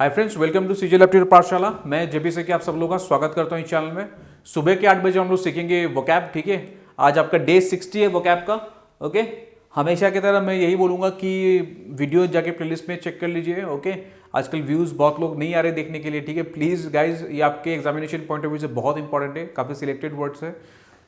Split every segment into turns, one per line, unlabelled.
Hi friends, welcome to CJ lab Pathshala. मैं JP से आप सब लोगों का स्वागत करता हूँ इस चैनल में। सुबह के 8 बजे हम लोग सीखेंगे वोकैब। ठीक है, आज आपका डे 60 है वोकैब का। ओके, हमेशा की तरह मैं यही बोलूँगा कि वीडियो जाके प्लेलिस्ट में चेक कर लीजिए। ओके, आजकल व्यूज़ बहुत लोग नहीं आ रहे देखने के लिए। ठीक है, प्लीज़ गाइज, ये आपके एग्जामिनेशन पॉइंट ऑफ व्यू से बहुत इंपॉर्टेंट है। काफ़ी सिलेक्टेड वर्ड्स है,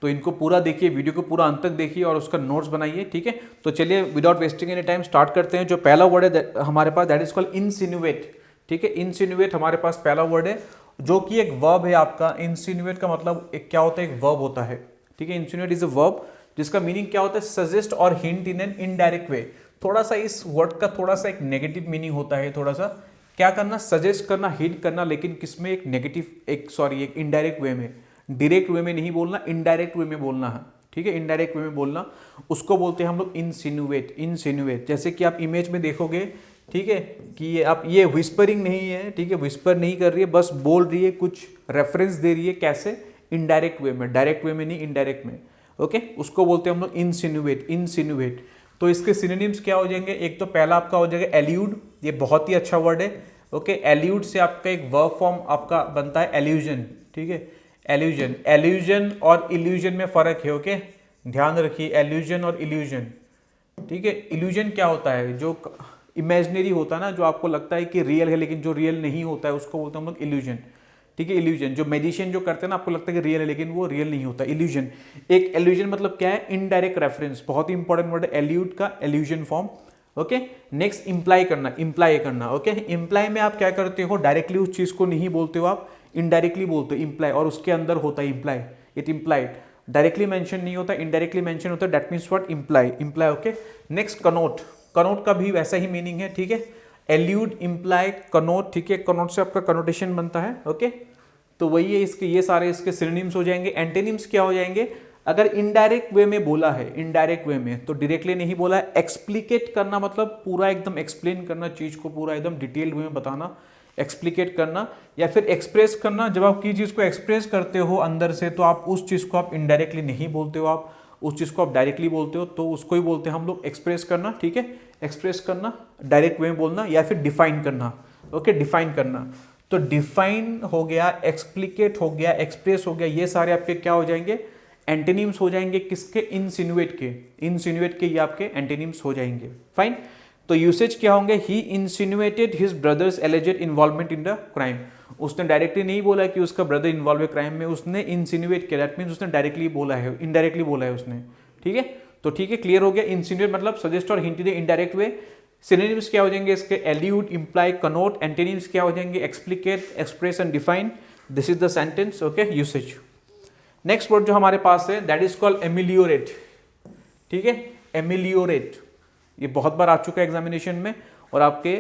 तो इनको पूरा देखिए, वीडियो को पूरा अंत तक देखिए और उसका नोट्स बनाइए। ठीक है, तो चलिए without wasting any time start करते हैं। जो पहला वर्ड है हमारे पास, दैट इज कॉल्ड इंसिनुएट। ठीक है, इंसिनुएट हमारे पास पहला वर्ड है जो कि एक वर्ब है आपका। इंसिनुएट का मतलब एक क्या होता है, एक वर्ब होता है। ठीक है, इंसिनुएट इज अ वर्ब जिसका मीनिंग क्या होता है, सजेस्ट और hint in an indirect way. थोड़ा सा इस वर्ड का थोड़ा सा एक नेगेटिव मीनिंग होता है। थोड़ा सा क्या करना, सजेस्ट करना, हिंट करना, लेकिन किसमें, एक नेगेटिव, एक इनडायरेक्ट वे में। डायरेक्ट वे में नहीं बोलना, इनडायरेक्ट वे में बोलना है। ठीक है, इनडायरेक्ट वे में बोलना, उसको बोलते हैं हम लोग इंसिनुएट। इंसिनुएट जैसे कि आप इमेज में देखोगे, ठीक है, कि ये आप, ये विस्परिंग नहीं है। ठीक है, विस्पर नहीं कर रही है, बस बोल रही है, कुछ रेफरेंस दे रही है। कैसे? इनडायरेक्ट वे में, डायरेक्ट वे में नहीं, इनडायरेक्ट में। ओके, उसको बोलते हैं हम लोग इंसिनुएट। इंसिनुएट तो इसके सिनोनिम्स क्या हो जाएंगे? एक तो पहला आपका हो जाएगा एल्यूड। ये बहुत ही अच्छा वर्ड है। ओके, एल्यूड से आपका एक वर्ब फॉर्म आपका बनता है एल्यूजन। ठीक है, एल्यूजन। एल्यूजन और इल्यूजन में फर्क है। ओके, ध्यान रखिए, एल्यूजन और इल्यूजन। ठीक है, इल्यूजन क्या होता है? जो इमेजिनरी होता है ना, जो आपको लगता है कि रियल है लेकिन जो रियल नहीं होता है, उसको बोलते हैं हम लोग इल्यूजन। ठीक है, इल्यूजन जो मेजिशियन जो करते हैं ना, आपको लगता है कि रियल है लेकिन वो रियल नहीं होता, इल्यूजन। एक इल्यूजन मतलब क्या है? Indirect reference. बहुत ही इंपॉर्टेंट वर्ड है एल्यूड का, illusion form. Okay, next imply करना। इंप्लाई करना, ओके, इंप्लाई में आप क्या करते हो? डायरेक्टली उस चीज को नहीं बोलते हो आप, इनडायरेक्टली बोलते हो इंप्लाई, और उसके अंदर होता है imply. It implied, directly mention नहीं होता, इनडायरेक्टली मेंशन होता है। That means what? Imply. Imply. Okay, next Connaught. Connaught का भी वैसा ही मीनिंग है। ठीक है, एल्यूड, इंप्लाई, कनोट। ठीक है, कनोट से आपका कनोटेशन बनता है। ओके, तो वही है इसके, ये सारे इसके सिनोनिम्स हो जाएंगे। एंटोनिम्स क्या हो जाएंगे? अगर इनडायरेक्ट वे में बोला है, इनडायरेक्ट वे में, तो डायरेक्टली नहीं बोला है। एक्सप्लिकेट करना मतलब पूरा एकदम एक्सप्लेन करना, चीज को पूरा एकदम डिटेल्ड वे में बताना, एक्सप्लिकेट करना। या फिर एक्सप्रेस करना, जब आप किसी चीज को एक्सप्रेस करते हो अंदर से, तो आप उस चीज को आप इनडायरेक्टली नहीं बोलते हो, आप उस चीज को आप डायरेक्टली बोलते हो, तो उसको ही बोलते हैं हम लोग एक्सप्रेस करना। ठीक है, एक्सप्रेस करना, डायरेक्ट वे में बोलना, या फिर डिफाइन करना। ओके, डिफाइन करना। तो डिफाइन हो गया, एक्सप्लिकेट हो गया, एक्सप्रेस हो गया, ये सारे आपके क्या हो जाएंगे? एंटोनिम्स हो जाएंगे। किसके? इंसिनुएट के। इंसिनुएट के ये आपके एंटोनिम्स हो जाएंगे। फाइन, तो यूसेज क्या होंगे? He insinuated his brother's alleged involvement in the crime. उसने डायरेक्टली नहीं बोला कि उसका ब्रदर इन्वॉल्व है क्राइम में, उसने इंसिनुएट किया। दैट मीन्स उसने डायरेक्टली बोला है, इनडायरेक्टली बोला है उसने। ठीक है, तो ठीक है, क्लियर हो गया। इंसिनुएट मतलब सजेस्ट और hint in indirect way. Synonyms क्या हो जाएंगे इसके? Allude, imply, Connaught. एंटोनिम्स क्या हो जाएंगे? Explicate, express and define. This is the sentence. Okay, usage. Next word जो हमारे पास है, दैट इज कॉल्ड एमिलियोरेट। ठीक है, एमिलियोरेट, ये बहुत बार आ चुका है एग्जामिनेशन में, और आपके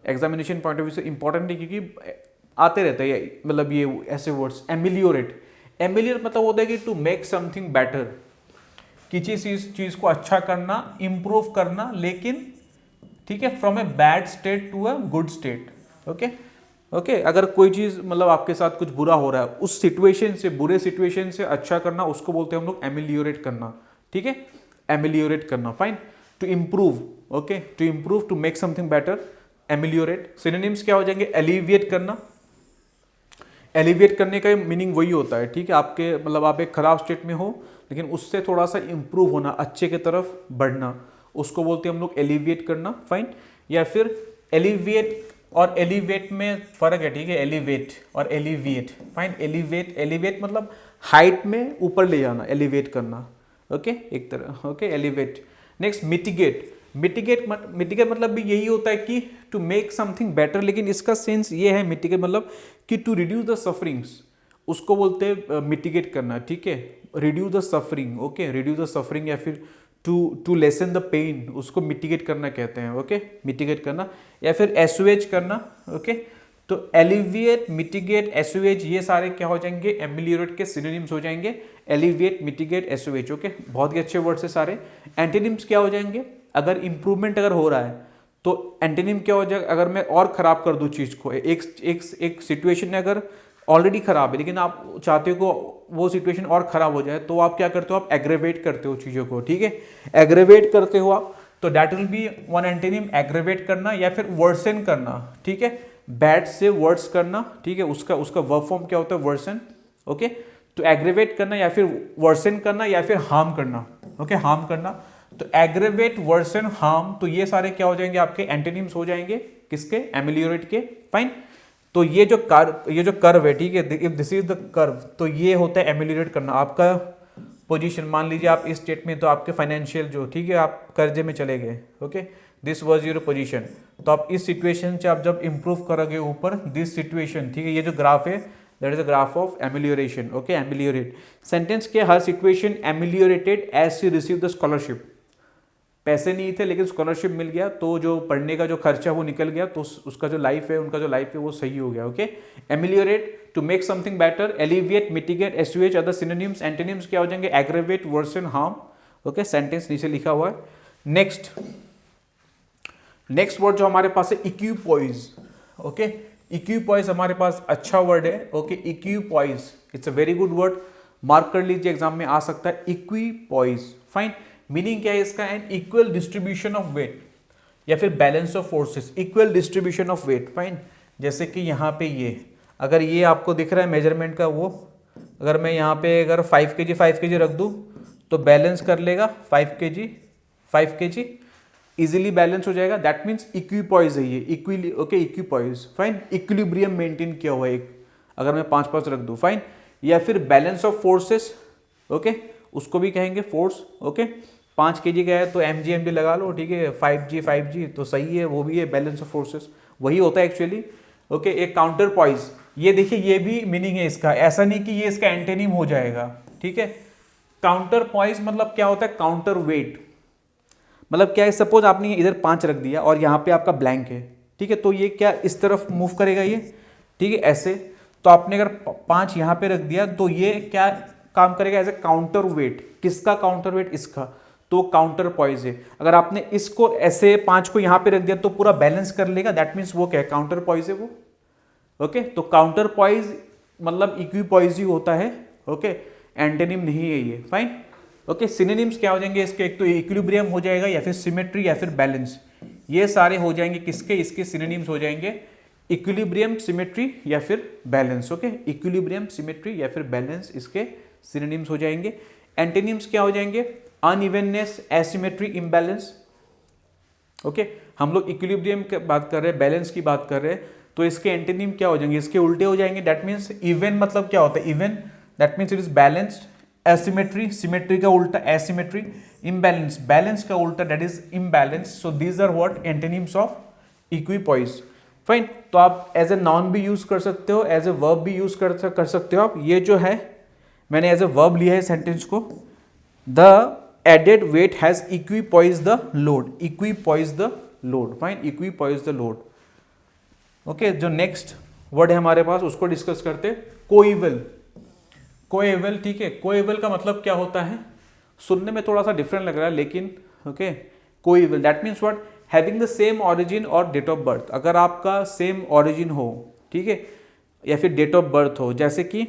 एग्जामिनेशन पॉइंट ऑफ व्यू से इंपॉर्टेंट है, क्योंकि आते रहते हैं मतलब ये ऐसे वर्ड्स। एमिलियोरेट, एमिलियोरेट मतलब होता है कि टू मेक समथिंग बेटर, किसी चीज को अच्छा करना, इंप्रूव करना, लेकिन ठीक है, from a bad state to a good state. Okay, okay, अगर कोई चीज मतलब आपके साथ कुछ बुरा हो रहा है, उस सिचुएशन से, बुरे सिचुएशन से अच्छा करना, उसको बोलते हैं हम लोग एमिलियोरेट करना। ठीक है, एमिलियोरेट करना। Fine, to improve. Okay, to improve, to make something better, ameliorate. Synonyms क्या हो जाएंगे? एलिविएट करना। एलिविएट करने का मीनिंग वही होता है। ठीक है, आपके मतलब आप एक खराब स्टेट में हो, लेकिन उससे थोड़ा सा इंप्रूव होना, अच्छे की तरफ बढ़ना, उसको बोलते हैं हम लोग एलिविएट करना। फाइन, या फिर एलिविएट और एलिवेट में फर्क है। ठीक है, एलिवेट और एलिविएट। फाइन, एलिवेट, एलिवेट मतलब हाइट में ऊपर ले जाना, एलिवेट करना। ओके, एक तरह। Okay, elevate. Next mitigate. Mitigate मतलब भी यही होता है कि टू मेक समथिंग बेटर, लेकिन इसका सेंस ये है, मिटिगेट मतलब कि टू रिड्यूस द सफरिंग्स, उसको बोलते हैं मिटिगेट करना। ठीक है, reduce the suffering. Okay, reduce the suffering, या फिर टू लेसन द पेन, उसको मिटिगेट करना कहते हैं। ओके, मिटिगेट करना, या फिर एसुएज करना। ओके, तो एलिविएट, मिटिगेट, एसुएज, ये सारे क्या हो जाएंगे? एमिलियोरेट के सिनोनिम्स हो जाएंगे। Alleviate, mitigate, एसुएज। ओके, बहुत ही अच्छे वर्ड्स है सारे। एंटोनिम्स क्या हो जाएंगे? अगर इंप्रूवमेंट अगर हो रहा है, तो एंटोनिम क्या हो जाएगा? अगर मैं और खराब कर दूं चीज को, एक सिचुएशन में अगर ऑलरेडी खराब है, लेकिन आप चाहते हो कि वो सिचुएशन और खराब हो जाए, तो आप क्या करते हो? आप एग्रेवेट करते हो चीजों को। ठीक है, एग्रेवेट करते हो आप, तो that will be one antonym, aggravate करना या फिर वर्सन करना। ठीक है, बैड से वर्ड्स करना, ठीक है, उसका उसका वर्ब फॉर्म क्या होता है, वर्सन, ओके। तो एग्रेवेट करना या फिर वर्सन करना या फिर हार्म करना, ओके, हार्म करना। तो एग्रेवेट, वर्सन, हार्म, तो ये सारे क्या हो जाएंगे आपके एंटोनिम्स हो जाएंगे किसके, एमिलियोरेट के, फाइन। तो ये जो कर्व है, ठीक है, if this is the curve, तो ये होता है एमिलियोरेट करना। आपका पोजीशन मान लीजिए आप इस स्टेट में, तो आपके फाइनेंशियल जो, ठीक है, आप कर्जे में चले गए, okay, this was your position. तो आप इस सिचुएशन से आप जब इंप्रूव करोगे ऊपर, दिस सिचुएशन, ठीक है, ये जो ग्राफ है that is a graph of amelioration, okay, ameliorate. Sentence के her situation ameliorated as she receive the scholarship. पैसे नहीं थे लेकिन स्कॉलरशिप मिल गया, तो जो पढ़ने का जो खर्चा वो निकल गया, तो उसका जो लाइफ है, उनका जो लाइफ है वो सही हो गया, okay. Ameliorate, to make something better, alleviate, mitigate, assuage, other synonyms, antonyms क्या हो जाएंगे, aggravate, worsen, harm, okay. Sentence नीचे लिखा हुआ है। नेक्स्ट वर्ड जो हमारे पास है इक्विपॉइज, ओके। इक्विपॉइज हमारे पास अच्छा वर्ड है, okay. Equipoise, it's a very good word, mark कर लीजिए, एग्जाम में आ सकता है। इक्विपॉइज, फाइन। मीनिंग क्या है इसका, an equal distribution of weight या फिर balance of forces, equal distribution of weight, fine. जैसे कि यहाँ पे ये, अगर ये आपको दिख रहा है मेजरमेंट का वो, अगर मैं यहाँ पे अगर 5 kg रख दूँ तो बैलेंस कर लेगा 5 kg इजीली बैलेंस हो जाएगा। दैट मीन्स इक्विपॉइज है ये, इक्विली, ओके, इक्विपॉइज, फाइन। इक्विलिब्रियम मेंटेन किया हुआ है एक, अगर मैं 5 रख दूँ, फाइन। या फिर बैलेंस ऑफ फोर्सेस, ओके, उसको भी कहेंगे फोर्स, ओके। 5 kg का है तो mg लगा लो, ठीक है, 5g तो सही है, वो भी है बैलेंस ऑफ फोर्सेस, वही होता है एक्चुअली, ओके। एक काउंटर पॉइज, ये देखिए, ये भी मीनिंग है इसका, ऐसा नहीं कि ये इसका एंटेनिम हो जाएगा, ठीक है। काउंटर पॉइज मतलब क्या होता है, काउंटर वेट, मतलब क्या है, सपोज आपने इधर 5 रख दिया और यहाँ पे आपका ब्लैंक है, ठीक है, तो ये क्या इस तरफ मूव करेगा ये, ठीक है, ऐसे। तो आपने अगर 5 यहाँ पे रख दिया तो ये क्या काम करेगा, एज ए काउंटर वेट। किसका काउंटर वेट, इसका, तो काउंटर पॉइज है। अगर आपने इसको ऐसे 5 को यहाँ पे रख दिया तो पूरा बैलेंस कर लेगा, दैट मीन्स वो क्या है, काउंटर पॉइज है वो, ओके। तो काउंटर पॉइज मतलब इक्विपॉइज ही होता है, ओके, एंटोनिम नहीं है ये, फाइन, ओके। सिनोनिम्स क्या हो जाएंगे इसके, एक तो इक्विलिब्रियम हो जाएगा या फिर सिमेट्री या फिर बैलेंस, ये सारे हो जाएंगे किसके, इसके सिनोनिम्स हो जाएंगे इक्विलिब्रियम, सिमेट्री या फिर बैलेंस, ओके। इक्विलिब्रियम, सिमेट्री या फिर बैलेंस इसके सिनोनिम्स हो जाएंगे। एंटोनिम्स क्या हो जाएंगे, अनइवननेस, एसिमेट्री, इम्बैलेंस, ओके। हम लोग इक्विलिब्रियम की बात कर रहे हैं, बैलेंस की बात कर रहे हैं, तो इसके एंटोनिम क्या हो जाएंगे, इसके उल्टे हो जाएंगे। दैट मीन्स इवन मतलब क्या होता है, even, that means it is balanced. Asymmetry, symmetry का उल्टा एसिमेट्री। इम्बैलेंस, बैलेंस का उल्टा that is imbalance. So these are what, antonyms of equipoise, fine. तो आप एज ए नाउन भी यूज कर सकते हो, एज ए वर्ब भी यूज कर सकते हो आप। ये जो है मैंने एज ए वर्ब लिया है सेंटेंस को, the added weight has equipoise the load, equipoise the load, fine, equipoise the load, okay. जो नेक्स्ट वर्ड है हमारे पास उसको डिस्कस करते, कोइवल, कोएवल, ठीक है। कोएवल का मतलब क्या होता है, सुनने में थोड़ा सा डिफरेंट लग रहा है लेकिन, okay, coeval that means what, having the same origin और डेट ऑफ बर्थ। अगर आपका सेम ऑरिजिन हो, ठीक है, या फिर डेट ऑफ बर्थ हो, जैसे कि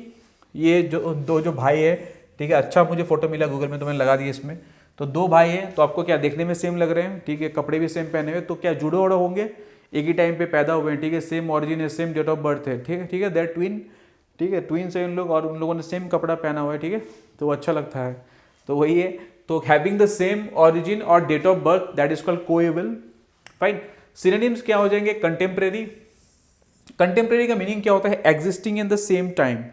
ये जो भाई है, ठीक है, अच्छा मुझे फोटो मिला गूगल में तो मैंने लगा दिया इसमें। तो 2 भाई हैं, तो आपको क्या देखने में सेम लग रहे हैं, ठीक है, कपड़े भी सेम पहने हुए, तो क्या जुड़े उड़े होंगे, एक ही टाइम पे पैदा हुए हैं, ठीक है, सेम ऑरिजिन है, सेम डेट ऑफ बर्थ है, ठीक है, ठीक है, देयर ट्विन, ठीक है, ट्विन्स है उन लोग, और उन लोगों ने सेम कपड़ा पहना हुआ है, ठीक है, तो अच्छा लगता है, तो वही है। तो हैविंग द सेम ऑरिजिन और date of birth, that is called coeval, fine. Synonyms क्या हो जाएंगे, कंटेम्प्रेरी। कंटेम्प्रेरी का मीनिंग क्या होता है, existing in the same time,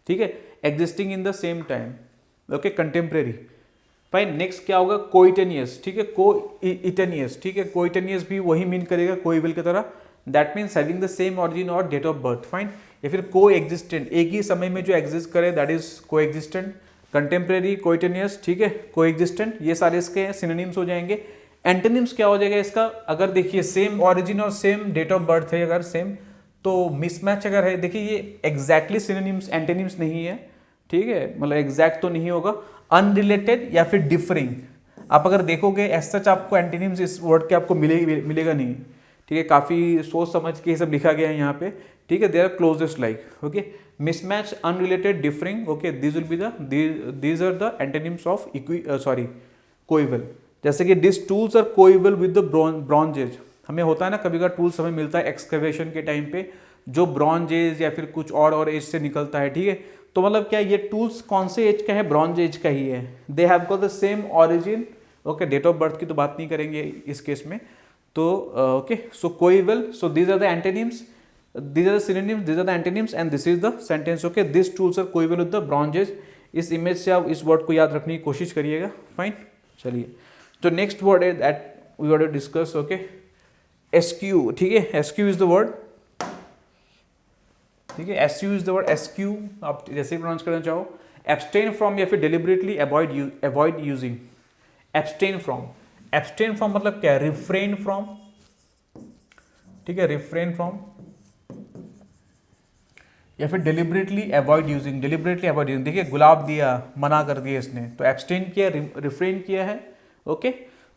ठीक है, existing in the same time, okay, contemporary, fine. Next क्या होगा, कोइटेनियस, ठीक है, कोइटेनियस, ठीक है, कोइटेनियस भी वही मीन करेगा कोएवल की तरह, that means having the same origin और डेट ऑफ बर्थ, फाइन। या फिर को एग्जिस्टेंट, एक ही समय में जो एग्जिस्ट करे, दैट इज को एग्जिस्टेंट। कंटेम्प्रेरी, कोइटेनियस, ठीक है, को एग्जिस्टेंट, ये सारे इसके सिनोनिम्स हो जाएंगे। एंटोनिम्स क्या हो जाएगा इसका, अगर देखिए सेम ऑरिजिन और सेम डेट ऑफ बर्थ है, अगर सेम, तो मिसमैच अगर है, देखिए ये एग्जैक्टली सिनोनिम्स, एंटोनिम्स नहीं है, ठीक है, मतलब एग्जैक्ट तो नहीं होगा। अनरिलेटेड या फिर डिफरिंग, आप अगर देखोगे एज सच आपको एंटोनिम्स इस वर्ड के आपको मिलेगा नहीं, ठीक है, काफ़ी सोच समझ के ये सब लिखा गया है यहाँ पे, ठीक है, they are closest like, okay. Mismatch, unrelated, differing, okay, this will be these are the antonyms of coeval. जैसे कि this tools are coeval with the bronzes, हमें होता है ना कभी कभी टूल्स हमें मिलता है एक्सकवेशन के टाइम पे जो ब्रॉन्ज एज या फिर कुछ और एज से निकलता है, ठीक है। तो मतलब क्या ये टूल्स कौन से एज का है, ब्रॉन्ज एज का ही है। They have got the same origin, okay. Date of birth की तो बात नहीं करेंगे इस केस में। तो okay, so coeval, so these are the antonyms, these are the synonyms, these are the antonyms and this is the sentence, okay। these tools are equivalent with the bronze age। इस image से आप इस word को याद रखने की कोशिश करिएगा, फाइन। चलिए, तो नेक्स्ट वर्ड है that we want to discuss, okay, askew, ठीक है। एसक्यू इज द वर्ड, ठीक है। Askew is the word, askew आप जैसे ही प्रोनाउंस करना चाहो। एब्सटेन फ्रॉम या फिर deliberately avoid using. Abstain from मतलब क्या है, रिफ्रेन फ्रॉम, ठीक है, रिफ्रेन फ्रॉम या फिर deliberately avoid using. Deliberately avoid using, देखिए गुलाब दिया, मना कर दिया इसने, तो एब्सटेन किया, रिफ्रेन किया है, ओके।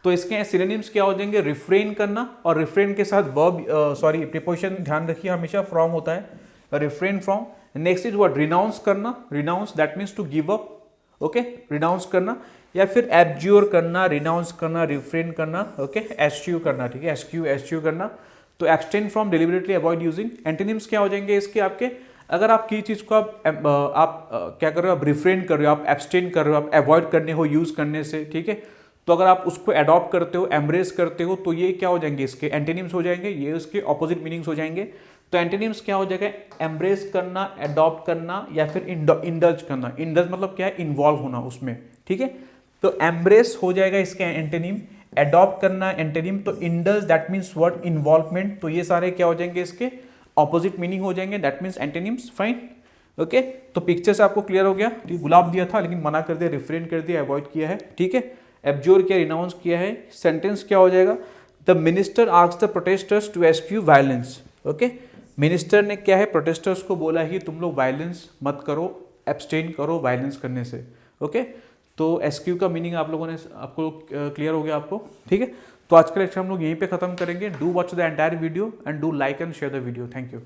तो इसके सिनोनिम्स क्या हो जाएंगे, रिफ्रेन करना, और रिफ्रेन के साथ वर्ब, सॉरी प्रीपोजिशन ध्यान रखिए हमेशा फ्रॉम होता है, refrain from. Next is what, renounce करना, renounce that means to give up, okay, renounce करना, या फिर एब्ज्योर करना, रिनाउंस करना, रिफ्रेन करना, ओके, एस्च्यू करना, ठीक है, एस्च्यू करना। तो abstain from, deliberately avoid using. Antonyms क्या हो जाएंगे इसके आपके, अगर आप किसी चीज़ को आप क्या कर रहे हो, आप रिफ्रेन कर रहे हो, आप एब्सटेन कर रहे हो, आप अवॉइड करने हो यूज़ करने से, ठीक है। तो अगर आप उसको अडॉप्ट करते हो, एम्ब्रेस करते हो, तो ये क्या हो जाएंगे, इसके एंटोनिम्स हो जाएंगे, ये उसके ऑपोजिट मीनिंग्स हो जाएंगे। तो एंटोनिम्स क्या हो जाएगा, एम्ब्रेस करना, अडॉप्ट करना, या फिर इंडल्ज करना। इंडल्ज मतलब क्या है, इन्वॉल्व होना उसमें, ठीक है। तो एम्ब्रेस हो जाएगा इसके एंटोनिम, अडॉप्ट करना एंटोनिम, तो indulge that means what, involvement. तो ये सारे क्या हो जाएंगे, इसके ऑपोजिट मीनिंग हो जाएंगे, that means antonyms, fine, okay. तो पिक्चर से आपको क्लियर हो गया, ठीक, गुलाब दिया था लेकिन मना कर दिया, रिफ्रेन कर दिया, अवॉइड किया है, ठीक है, एब्ज्योर किया, रिनाउंस किया है। सेंटेंस क्या हो जाएगा, the minister asked the protesters to eschew violence, okay. Minister ने क्या है, प्रोटेस्टर्स को बोला है कि तुम लोग वायलेंस मत करो, एब्सटेन करो वायलेंस करने से, ओके। तो एसक्यू का मीनिंग आप लोगों ने, आपको क्लियर हो गया आपको, ठीक है। तो आज का लेक्चर हम लोग यहीं पे खत्म करेंगे। Do watch the entire video and do like and share the video. Thank you.